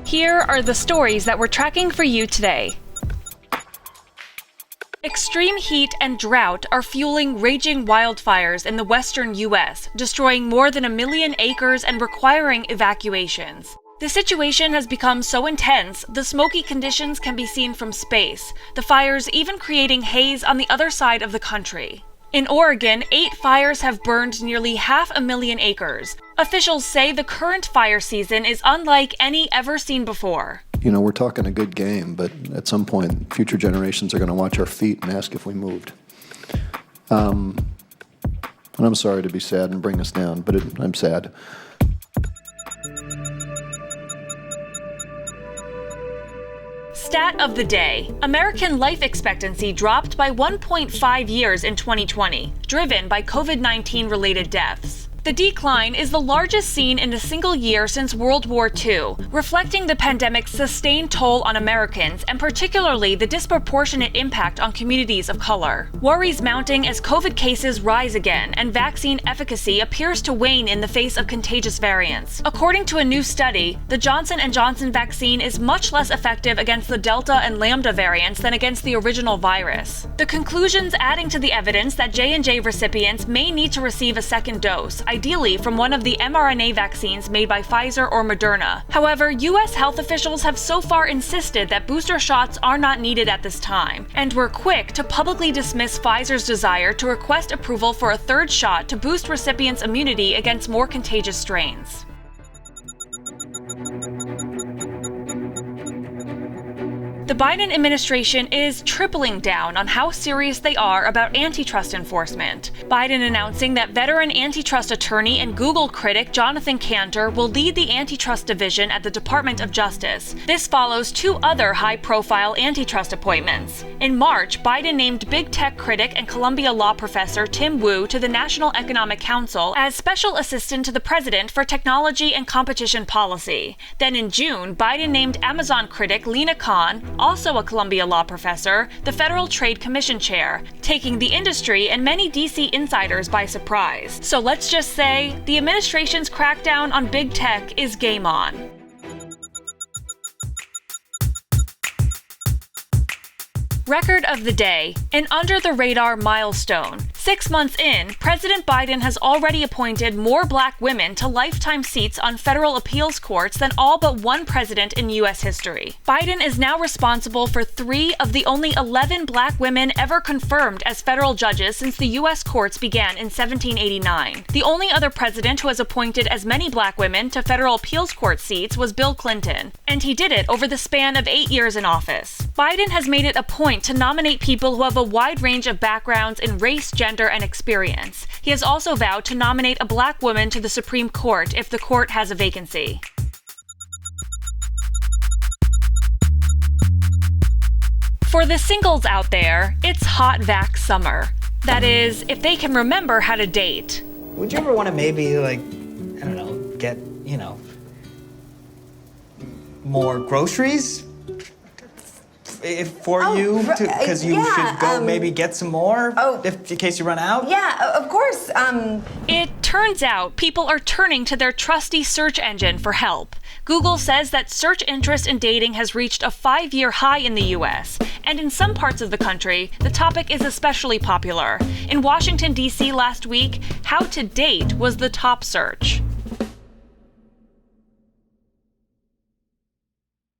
Here are the stories that we're tracking for you today. Extreme heat and drought are fueling raging wildfires in the Western U.S., destroying more than 1 million acres and requiring evacuations. The situation has become so intense, the smoky conditions can be seen from space, the fires even creating haze on the other side of the country. In Oregon, 8 fires have burned nearly 500,000 acres. Officials say the current fire season is unlike any ever seen before. We're talking a good game, but at some point, future generations are going to watch our feet and ask if we moved. And I'm sorry to be sad and bring us down, but I'm sad. Stat of the day. American life expectancy dropped by 1.5 years in 2020, driven by COVID-19 related deaths. The decline is the largest seen in a single year since World War II, reflecting the pandemic's sustained toll on Americans and particularly the disproportionate impact on communities of color. Worries mounting as COVID cases rise again and vaccine efficacy appears to wane in the face of contagious variants. According to a new study, the Johnson & Johnson vaccine is much less effective against the Delta and Lambda variants than against the original virus. The conclusions adding to the evidence that J&J recipients may need to receive a second dose, ideally from one of the mRNA vaccines made by Pfizer or Moderna. However, U.S. health officials have so far insisted that booster shots are not needed at this time, and were quick to publicly dismiss Pfizer's desire to request approval for a third shot to boost recipients' immunity against more contagious strains. The Biden administration is tripling down on how serious they are about antitrust enforcement. Biden announcing that veteran antitrust attorney and Google critic Jonathan Kanter will lead the antitrust division at the Department of Justice. This follows 2 other high-profile antitrust appointments. In March, Biden named big tech critic and Columbia law professor Tim Wu to the National Economic Council as special assistant to the president for technology and competition policy. Then in June, Biden named Amazon critic Lina Khan, also a Columbia law professor, the Federal Trade Commission chair, taking the industry and many DC insiders by surprise. So let's just say, the administration's crackdown on big tech is game on. Record of the day, an under-the-radar milestone. 6 months in, President Biden has already appointed more black women to lifetime seats on federal appeals courts than all but one president in U.S. history. Biden is now responsible for 3 of the only 11 black women ever confirmed as federal judges since the U.S. courts began in 1789. The only other president who has appointed as many black women to federal appeals court seats was Bill Clinton, and he did it over the span of 8 years in office. Biden has made it a point to nominate people who have a wide range of backgrounds in race, gender, and experience. He has also vowed to nominate a black woman to the Supreme Court if the court has a vacancy. For the singles out there, it's hot vax summer. That is, if they can remember how to date. Would you ever want to maybe, get, more groceries? Because you should go maybe get some more in case you run out? Yeah, of course. It turns out people are turning to their trusty search engine for help. Google says that search interest in dating has reached a 5-year high in the U.S., and in some parts of the country, the topic is especially popular. In Washington, D.C. last week, how to date was the top search.